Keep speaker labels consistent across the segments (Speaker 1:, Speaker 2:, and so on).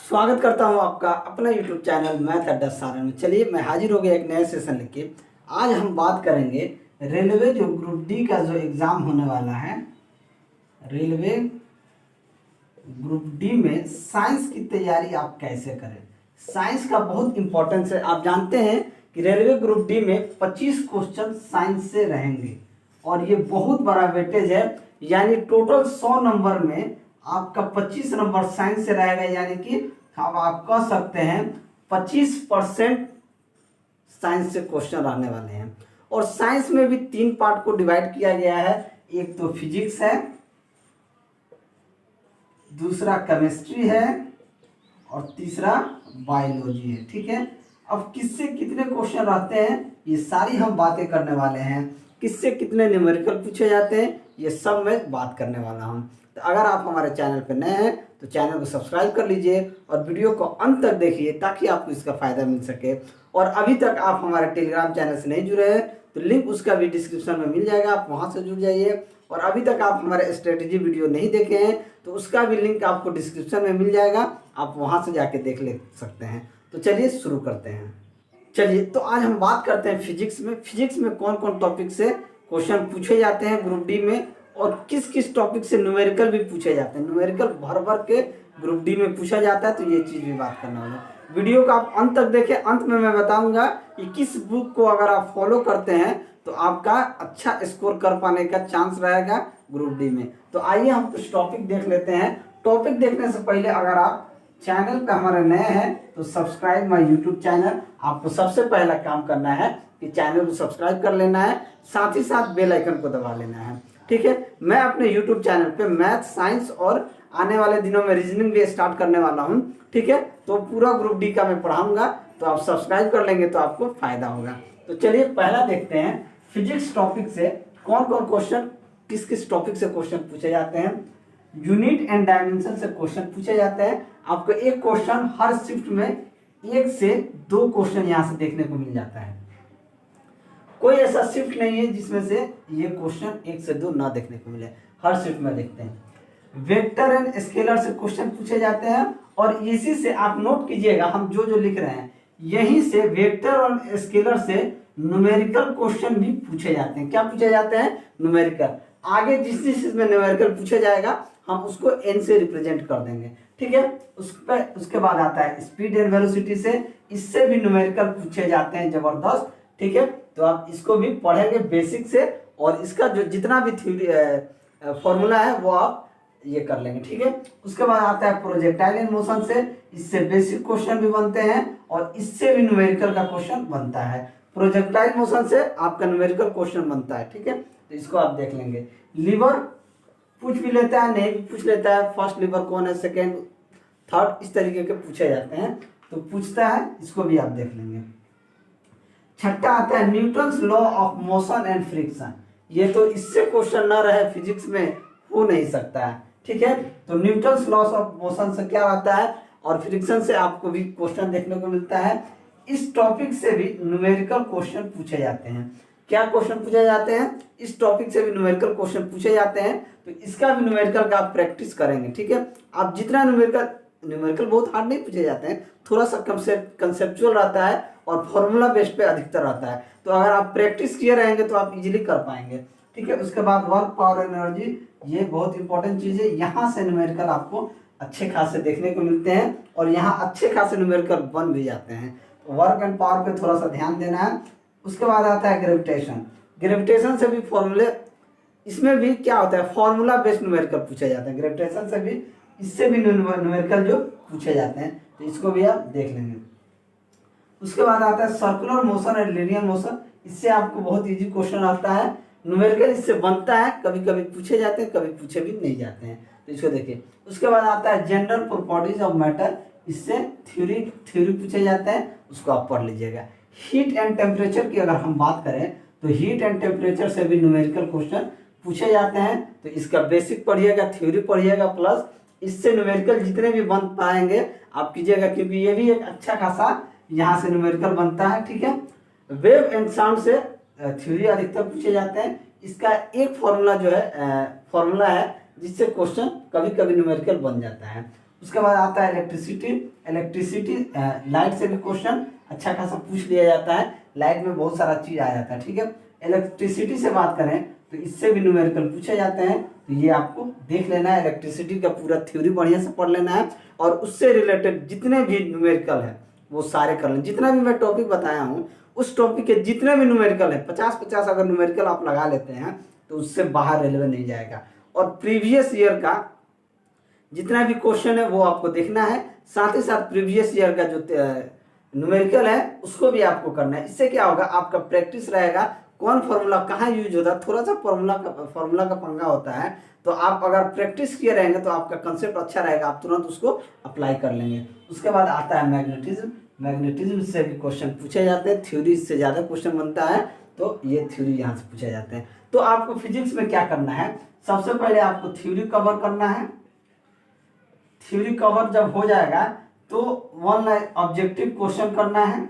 Speaker 1: स्वागत करता हूं आपका अपना YouTube चैनल मैथ अड्डा सारण में। चलिए मैं हाजिर हो गया एक नए सेशन लेके। आज हम बात करेंगे रेलवे जो ग्रुप डी का जो एग्ज़ाम होने वाला है, रेलवे ग्रुप डी में साइंस की तैयारी आप कैसे करें। साइंस का बहुत इंपॉर्टेंस है। आप जानते हैं कि रेलवे ग्रुप डी में 25 क्वेश्चन साइंस से रहेंगे और ये बहुत बड़ा वेटेज है, यानी टोटल 100 नंबर में आपका 25 नंबर साइंस से रहेगा, यानी कि अब आप कह सकते हैं 25% साइंस से क्वेश्चन आने वाले हैं। और साइंस में भी 3 पार्ट को डिवाइड किया गया है। एक तो फिजिक्स है, दूसरा केमिस्ट्री है और तीसरा बायोलॉजी है। ठीक है, अब किससे कितने क्वेश्चन रहते हैं ये सारी हम बातें करने वाले हैं। किससे कितने न्यूमेरिकल पूछे जाते हैं ये सब मैं बात करने वाला हूं। तो अगर आप हमारे चैनल पर नए हैं तो चैनल को सब्सक्राइब कर लीजिए और वीडियो को अंत तक देखिए ताकि आपको इसका फ़ायदा मिल सके। और अभी तक आप हमारे टेलीग्राम चैनल से नहीं जुड़े हैं तो लिंक उसका भी डिस्क्रिप्शन में मिल जाएगा, आप वहां से जुड़ जाइए। और अभी तक आप हमारे स्ट्रेटेजी वीडियो नहीं देखे हैं तो उसका भी लिंक आपको डिस्क्रिप्शन में मिल जाएगा, आप वहां से जाके देख ले सकते हैं। तो चलिए शुरू करते हैं। चलिए तो आज हम बात करते हैं फिजिक्स में। फिजिक्स में कौन कौन टॉपिक से क्वेश्चन पूछे जाते हैं ग्रुप डी में और किस किस टॉपिक से न्यूमेरिकल भी पूछे जाते हैं। न्यूमेरिकल भर भर के ग्रुप डी में पूछा जाता है, तो ये चीज़ भी बात करना होगा। वीडियो को आप अंत तक देखें। अंत में मैं बताऊंगा कि किस बुक को अगर आप फॉलो करते हैं तो आपका अच्छा स्कोर कर पाने का चांस रहेगा ग्रुप डी में। तो आइए हम कुछ टॉपिक देख लेते हैं। टॉपिक देखने से पहले अगर आप चैनल पे हमारे नए हैं तो सब्सक्राइब माय यूट्यूब चैनल। आपको सबसे पहला काम करना है कि चैनल को सब्सक्राइब कर लेना है, साथ ही साथ बेल आइकन को दबा लेना है। ठीक है, मैं अपने यूट्यूब चैनल पे मैथ, साइंस और आने वाले दिनों में रीजनिंग भी स्टार्ट करने वाला हूँ। ठीक है, तो पूरा ग्रुप डी का मैं पढ़ाऊंगा, तो आप सब्सक्राइब कर लेंगे तो आपको फायदा होगा। तो चलिए पहला देखते हैं फिजिक्स टॉपिक से कौन कौन क्वेश्चन, किस किस टॉपिक से क्वेश्चन पूछे जाते हैं। यूनिट एंड डायमेंशन से क्वेश्चन पूछे जाते हैं। आपको एक क्वेश्चन हर शिफ्ट में 1 से 2 क्वेश्चन यहाँ से देखने को मिल जाता है। कोई ऐसा शिफ्ट नहीं है जिसमें से ये क्वेश्चन 1 से 2 ना देखने को मिले, हर शिफ्ट में देखते हैं। वेक्टर एंड स्केलर से क्वेश्चन पूछे जाते हैं और इसी से आप नोट कीजिएगा, हम जो जो लिख रहे हैं यहीं से वेक्टर और स्केलर से न्यूमेरिकल क्वेश्चन भी पूछे जाते हैं। क्या पूछे जाते हैं? न्यूमेरिकल। आगे जिस चीज में न्यूमेरिकल पूछा जाएगा हम उसको n से रिप्रेजेंट कर देंगे। ठीक है, उसके बाद आता है स्पीड एंड वेलोसिटी से, इससे भी न्यूमेरिकल पूछे जाते हैं जबरदस्त। ठीक है, तो आप इसको भी पढ़ेंगे बेसिक से और इसका जो जितना भी थ्योरी फॉर्मूला है वो आप ये कर लेंगे। ठीक है, उसके बाद आता है प्रोजेक्टाइल इन मोशन से, इससे बेसिक क्वेश्चन भी बनते हैं और इससे भी न्यूमेरिकल का क्वेश्चन बनता है। प्रोजेक्टाइल मोशन से आपका न्यूमेरिकल क्वेश्चन बनता है। ठीक है, तो इसको आप देख लेंगे। लीवर पूछ भी लेता है, नहीं भी पूछ लेता है, फर्स्ट लीवर कौन है, सेकेंड, थर्ड, इस तरीके के पूछे जाते हैं तो पूछता है, इसको भी आप देख लेंगे। छठा आता है Newton's law of motion and friction. ये तो इससे क्वेश्चन ना रहे फिजिक्स में हो नहीं सकता है। ठीक है, तो न्यूटन्स लॉ ऑफ मोशन से क्या आता है और फ्रिक्शन से आपको भी क्वेश्चन देखने को मिलता है। इस टॉपिक से भी न्यूमेरिकल क्वेश्चन पूछे जाते हैं। क्या क्वेश्चन पूछे जाते हैं? इस टॉपिक से भी न्यूमेरिकल क्वेश्चन पूछे जाते हैं, तो इसका भी न्यूमेरिकल का आप प्रैक्टिस करेंगे। ठीक है, आप जितना न्यूमेरिकल बहुत हार्ड नहीं पूछे जाते हैं, थोड़ा सा कंसेप्चुअल रहता है और फॉर्मूला बेस्ड पे अधिकतर रहता है। तो अगर आप प्रैक्टिस किए रहेंगे तो आप इजीली कर पाएंगे। ठीक है, उसके बाद वर्क, पावर, एनर्जी, ये बहुत इंपॉर्टेंट चीज़ है। यहाँ से न्यूमेरिकल आपको अच्छे खासे देखने को मिलते हैं और यहाँ अच्छे खासे न्यूमेरिकल बन भी जाते हैं। तो वर्क एंड पावर पे थोड़ा सा ध्यान देना है। उसके बाद आता है ग्रेविटेशन। ग्रेविटेशन से भी फॉर्मूले, इसमें भी क्या होता है, फॉर्मूला बेस्ड न्यूमेरिकल पूछे जाते हैं। ग्रेविटेशन से भी, इससे भी न्यूमेरिकल जो पूछे जाते हैं, तो इसको भी आप देख लेंगे। उसके बाद आता है circular motion and linear motion. इससे आपको बहुत इजी क्वेश्चन आता है, न्यूमेरिकल इससे बनता है, कभी कभी पूछे जाते हैं, कभी पूछे भी नहीं जाते हैं, तो इसको देखिए। उसके बाद आता है जनरल प्रॉपर्टीज ऑफ मैटर। इससे थ्योरी पूछे जाते हैं, उसको आप पढ़ लीजिएगा। हीट एंड टेम्परेचर की अगर हम बात करें तो हीट एंड टेम्परेचर से भी न्यूमेरिकल क्वेश्चन पूछे जाते हैं, तो इसका बेसिक पढ़िएगा, थ्योरी पढ़िएगा, प्लस इससे न्यूमेरिकल जितने भी बन पाएंगे आप कीजिएगा, क्योंकि ये भी एक अच्छा खासा यहाँ से न्यूमेरिकल बनता है। ठीक है, वेव एंड साउंड से थ्योरी अधिकतर पूछे जाते हैं। इसका एक फॉर्मूला जो है फॉर्मूला है जिससे क्वेश्चन कभी कभी न्यूमेरिकल बन जाता है। उसके बाद आता है इलेक्ट्रिसिटी लाइट से भी क्वेश्चन अच्छा खासा पूछ लिया जाता है, लाइट में बहुत सारा चीज आ जाता है, ठीक है। इलेक्ट्रिसिटी से बात करें तो इससे भी न्यूमेरिकल पूछे जाते हैं, तो ये आपको देख लेना है, इलेक्ट्रिसिटी का पूरा थ्योरी बढ़िया से पढ़ लेना है और उससे रिलेटेड जितने भी न्यूमेरिकल है वो सारे कर लें। जितना भी मैं टॉपिक बताया हूँ उस टॉपिक के जितने भी न्यूमेरिकल है 50-50 अगर न्यूमेरिकल आप लगा लेते हैं तो उससे बाहर रेलवे नहीं जाएगा। और प्रीवियस ईयर का जितना भी क्वेश्चन है वो आपको देखना है, साथ ही साथ प्रीवियस ईयर का जो न्यूमेरिकल है उसको भी आपको करना है। इससे क्या होगा, आपका प्रैक्टिस रहेगा, कौन फॉर्मूला कहाँ यूज होता है, थोड़ा सा फॉर्मूला का पंगा होता है, तो आप अगर प्रैक्टिस किए रहेंगे तो आपका कंसेप्ट अच्छा रहेगा, आप तुरंत उसको अप्लाई कर लेंगे। उसके बाद आता है मैग्नेटिज्म। मैग्नेटिज्म से भी क्वेश्चन पूछे जाते हैं, थ्योरी से ज़्यादा क्वेश्चन बनता है, तो ये थ्योरी यहाँ से पूछे जाते हैं। तो आपको फिजिक्स में क्या करना है, सबसे पहले आपको थ्योरी कवर करना है। थ्योरी कवर जब हो जाएगा तो वन लाइन ऑब्जेक्टिव क्वेश्चन करना है,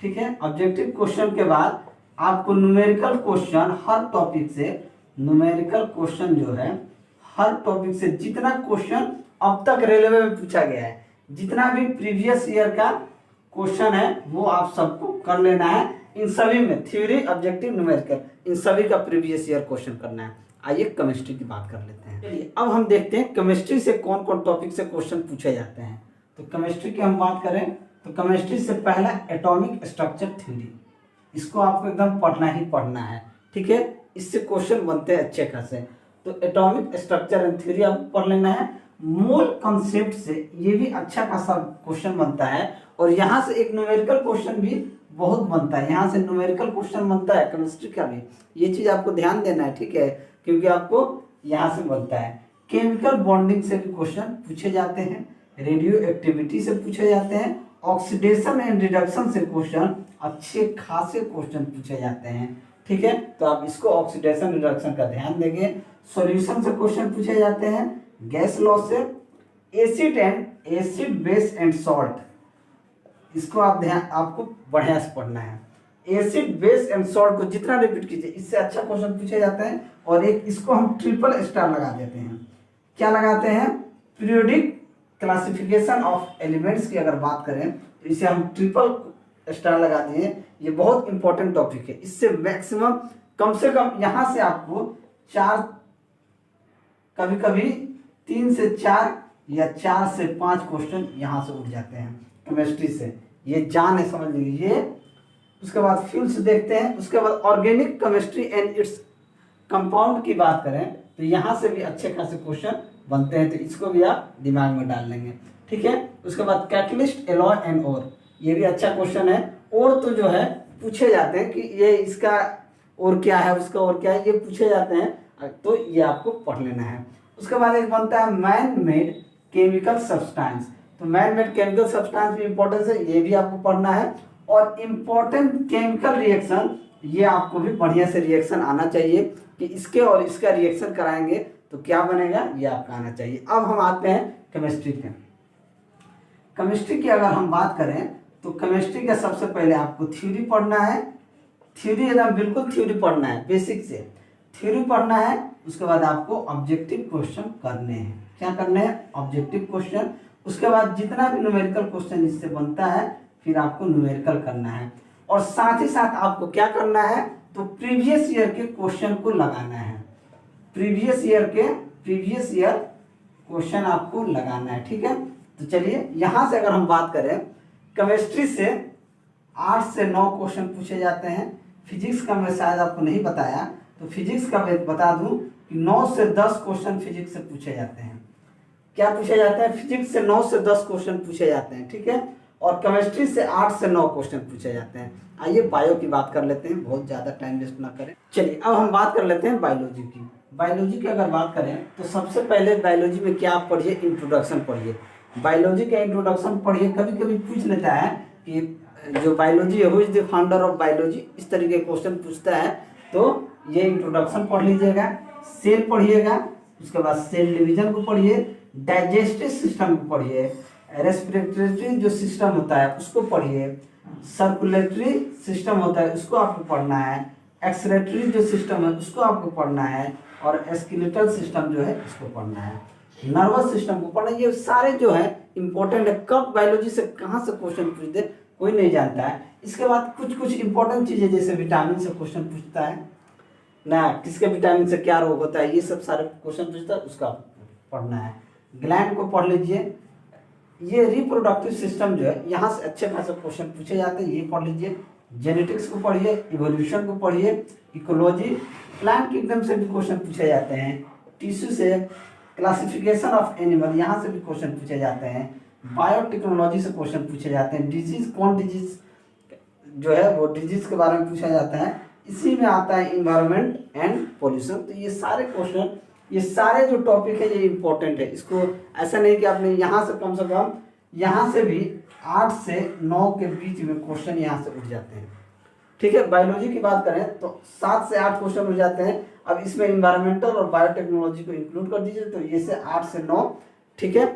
Speaker 1: ठीक है। ऑब्जेक्टिव क्वेश्चन के बाद आपको न्यूमेरिकल क्वेश्चन हर टॉपिक से, न्यूमेरिकल क्वेश्चन जो है हर टॉपिक से जितना क्वेश्चन अब तक रेलवे में पूछा गया है, जितना भी प्रीवियस ईयर का क्वेश्चन है वो आप सबको कर लेना है। इन सभी में थ्योरी, ऑब्जेक्टिव, न्यूमेरिकल, इन सभी का प्रीवियस ईयर क्वेश्चन करना है। आइए केमिस्ट्री की बात कर लेते हैं। चलिए अब हम देखते हैं केमिस्ट्री से कौन कौन टॉपिक से क्वेश्चन पूछे जाते हैं। तो केमिस्ट्री की हम बात करें तो केमिस्ट्री से पहला एटॉमिक स्ट्रक्चर थ्योरी, इसको आपको एकदम पढ़ना ही पढ़ना है, ठीक है। इससे क्वेश्चन बनते हैं अच्छे खासे। तो एटॉमिक स्ट्रक्चर एंड थ्योरी आपको पढ़ लेना है। मोल कंसेप्ट से ये भी अच्छा खासा क्वेश्चन बनता है और यहाँ से एक न्यूमेरिकल क्वेश्चन भी बहुत बनता है, यहाँ से न्यूमेरिकल क्वेश्चन बनता है केमिस्ट्री का भी, ये चीज आपको ध्यान देना है, ठीक है, क्योंकि आपको यहाँ से बनता है। केमिकल बॉन्डिंग से भी क्वेश्चन पूछे जाते हैं, रेडियो एक्टिविटी से पूछे जाते हैं, ऑक्सीडेशन एंड रिडक्शन से क्वेश्चन अच्छे खासे क्वेश्चन पूछे जाते हैं, ठीक है। तो आप इसको ऑक्सीडेशन रिडक्शन का ध्यान देंगे। सॉल्यूशन से क्वेश्चन पूछे जाते हैं, गैस लॉ से, एसिड बेस एंड सॉल्ट, इसको आप आपको बढ़िया से पढ़ना है। एसिड बेस एंड सॉल्ट को जितना रिपीट कीजिए इससे अच्छा क्वेश्चन पूछे जाते हैं। और एक इसको हम ट्रिपल स्टार लगा देते हैं, क्या लगाते हैं, पीरियोडिक क्लासिफिकेशन ऑफ एलिमेंट्स की अगर बात करें तो इसे हम ट्रिपल स्टार लगा दिए। ये बहुत इंपॉर्टेंट टॉपिक है, इससे मैक्सिमम कम से कम यहाँ से आपको 4, कभी कभी 3 से 4 या 4 से 5 क्वेश्चन यहाँ से उठ जाते हैं केमिस्ट्री से, ये जान है, समझ लीजिए। उसके बाद फ्यूल्स देखते हैं। उसके बाद organic chemistry and its compound की बात करें तो यहाँ से भी अच्छे खासे क्वेश्चन बनते हैं, तो इसको भी आप दिमाग में डाल लेंगे, ठीक है। उसके बाद कैटलिस्ट, एलॉय एंड ओर, ये भी अच्छा क्वेश्चन है। और तो जो है पूछे जाते हैं कि ये इसका और क्या है, उसका और क्या है, ये पूछे जाते हैं, तो ये आपको पढ़ लेना है। उसके बाद एक बनता है मैन मेड केमिकल सब्सटेंस, तो मैन मेड केमिकल सब्सटेंस भी इंपॉर्टेंस है, ये भी आपको पढ़ना है। और इम्पोर्टेंट केमिकल रिएक्शन, ये आपको भी बढ़िया से रिएक्शन आना चाहिए कि इसके और इसका रिएक्शन कराएंगे तो क्या बनेगा, ये आपका आना चाहिए। अब हम आते हैं केमिस्ट्री पे। केमिस्ट्री की अगर हम बात करें तो केमिस्ट्री का सबसे पहले आपको थ्योरी पढ़ना है, थ्योरी एकदम बिल्कुल थ्योरी पढ़ना है, बेसिक से थ्योरी पढ़ना है। उसके बाद आपको ऑब्जेक्टिव क्वेश्चन करने हैं, क्या करने हैं, ऑब्जेक्टिव क्वेश्चन। उसके बाद जितना भी न्यूमेरिकल क्वेश्चन इससे बनता है फिर आपको न्यूमेरिकल करना है। और साथ ही साथ आपको क्या करना है, तो प्रीवियस ईयर के क्वेश्चन को लगाना है, प्रीवियस ईयर क्वेश्चन आपको लगाना है, ठीक है। तो चलिए यहाँ से अगर हम बात करें, केमिस्ट्री से 8 से 9 क्वेश्चन पूछे जाते हैं। फिजिक्स का मैं शायद आपको नहीं बताया, तो फिजिक्स का मैं बता दूं कि 9 से 10 क्वेश्चन फिजिक्स से पूछे जाते हैं। क्या पूछे जाते हैं, फिजिक्स से 9 से 10 क्वेश्चन पूछे जाते हैं, ठीक है। और केमिस्ट्री से 8 से 9 क्वेश्चन पूछे जाते हैं। आइए बायो की बात कर लेते हैं, बहुत ज़्यादा टाइम वेस्ट ना करें। चलिए अब हम बात कर लेते हैं बायोलॉजी की। बायोलॉजी की अगर बात करें तो सबसे पहले बायोलॉजी में क्या आप पढ़िए, इंट्रोडक्शन पढ़िए, बायोलॉजी का इंट्रोडक्शन पढ़िए। कभी कभी पूछ लेता है कि जो बायोलॉजी है, who is the founder of biology, इस तरीके के क्वेश्चन पूछता है, तो ये इंट्रोडक्शन पढ़ लीजिएगा। सेल पढ़िएगा, उसके बाद सेल डिवीजन को पढ़िए, डाइजेस्टिव सिस्टम को पढ़िए, रेस्पिरेटरी जो सिस्टम होता है उसको पढ़िए, सर्कुलेटरी सिस्टम होता है उसको आपको पढ़ना है, एक्सक्रीटरी जो सिस्टम है उसको आपको पढ़ना है, और स्केलेटल सिस्टम जो है उसको पढ़ना है। नर्वस सिस्टम को पढ़ना, ये सारे जो है इंपॉर्टेंट है। कब बायोलॉजी से कहाँ से क्वेश्चन पूछते कोई नहीं जानता है। इसके बाद कुछ कुछ इंपॉर्टेंट चीजें जैसे विटामिन से क्वेश्चन पूछता है ना, किसके विटामिन से क्या रोग होता है, ये सब सारे क्वेश्चन पूछता है, उसका पढ़ना है। ग्लैंड को पढ़ लीजिए, ये रिप्रोडक्टिव सिस्टम जो है यहाँ से अच्छे खासे क्वेश्चन पूछे जाते हैं, ये पढ़ लीजिए। जेनेटिक्स को पढ़िए, इवोल्यूशन को पढ़िए, इकोलॉजी, प्लांट किंगडम से भी क्वेश्चन पूछे जाते हैं। टिश्यू से क्लासिफिकेशन ऑफ एनिमल, यहाँ से भी क्वेश्चन पूछे जाते हैं। बायोटेक्नोलॉजी से क्वेश्चन पूछे जाते हैं। डिजीज, कौन डिजीज जो है वो डिजीज के बारे में पूछा जाता है। इसी में आता है इन्वायरमेंट एंड पॉल्यूशन। तो ये सारे क्वेश्चन, ये सारे जो टॉपिक है ये इंपॉर्टेंट है। इसको ऐसा नहीं कि आपने यहाँ से कम यहाँ से भी 8 से 9 के बीच में क्वेश्चन यहाँ से उठ जाते हैं। ठीक है, बायोलॉजी की बात करें तो 7 से 8 क्वेश्चन उठ जाते हैं। अब इसमें इन्वायरमेंटल और बायोटेक्नोलॉजी को इंक्लूड कर दीजिए तो ये से 8 से 9 ठीक है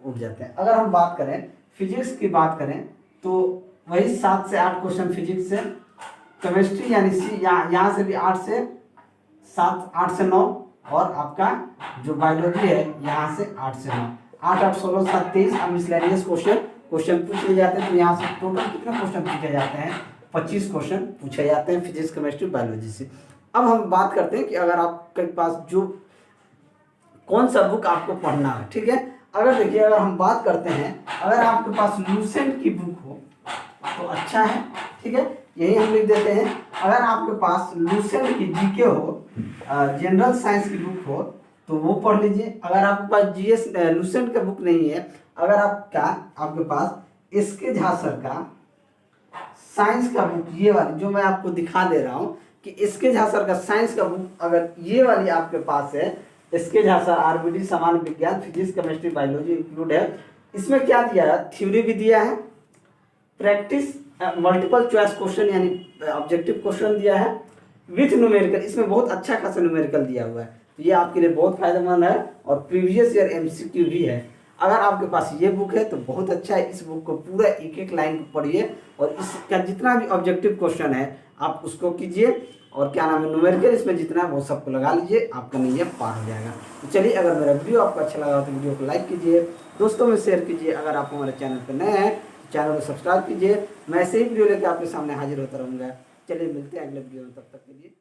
Speaker 1: उठ जाते हैं। अगर हम बात करें फिजिक्स की बात करें तो वही 7 से 8 क्वेश्चन फिजिक्स से। केमिस्ट्री यानी सी, यहाँ से भी 8 से 9 और आपका जो बायोलॉजी है यहाँ से 8 से 9, 8 8 16 7 23। अब मिसलेनियस क्वेश्चन पूछे जाते हैं तो यहाँ से टोटल कितने क्वेश्चन पूछे जाते हैं, 25 क्वेश्चन पूछे जाते हैं फिजिक्स, केमिस्ट्री, बायोलॉजी से। अब हम बात करते हैं कि अगर आपके पास जो कौन सा बुक आपको पढ़ना है। ठीक है, अगर देखिए अगर हम बात करते हैं, अगर आपके पास लूसेंट की बुक हो तो अच्छा है। ठीक है, यही हम लिख देते हैं। अगर आपके पास लूसेंट की जीके हो, जनरल साइंस की बुक हो तो वो पढ़ लीजिए। अगर आपके पास जीएस लूसेंट का बुक नहीं है, अगर आपके पास एसके झा सर का साइंस का बुक, ये वाली जो मैं आपको दिखा दे रहा हूँ कि एसके झा सर का साइंस का बुक, अगर ये वाली आपके पास है, एसके झा सर आरबीडी सामान्य विज्ञान, फिजिक्स, केमिस्ट्री, बायोलॉजी इंक्लूड है। इसमें क्या दिया है, थ्योरी भी दिया है, प्रैक्टिस, मल्टीपल चॉइस क्वेश्चन यानी ऑब्जेक्टिव क्वेश्चन दिया है विथ न्यूमेरिकल। इसमें बहुत अच्छा खासा न्यूमेरिकल दिया हुआ है, तो ये आपके लिए बहुत फायदेमंद है। और प्रीवियस ईयर एमसीक्यू भी है। अगर आपके पास ये बुक है तो बहुत अच्छा है। इस बुक को पूरा एक एक लाइन को पढ़िए और इसका जितना भी ऑब्जेक्टिव क्वेश्चन है आप उसको कीजिए और क्या नाम है न्यूमेरिकल इसमें जितना है वो सबको लगा लीजिए, आपका नैया पार हो जाएगा। तो चलिए, अगर मेरा वीडियो आपको अच्छा लगा तो वीडियो को लाइक कीजिए, दोस्तों में शेयर कीजिए। अगर आप हमारे चैनल पर नए हैं तो चैनल को सब्सक्राइब कीजिए। मैं ऐसे ही वीडियो लेकर आपके सामने हाजिर होता रहूँगा। चलिए मिलते हैं अगले वीडियो में, तब तक के लिए।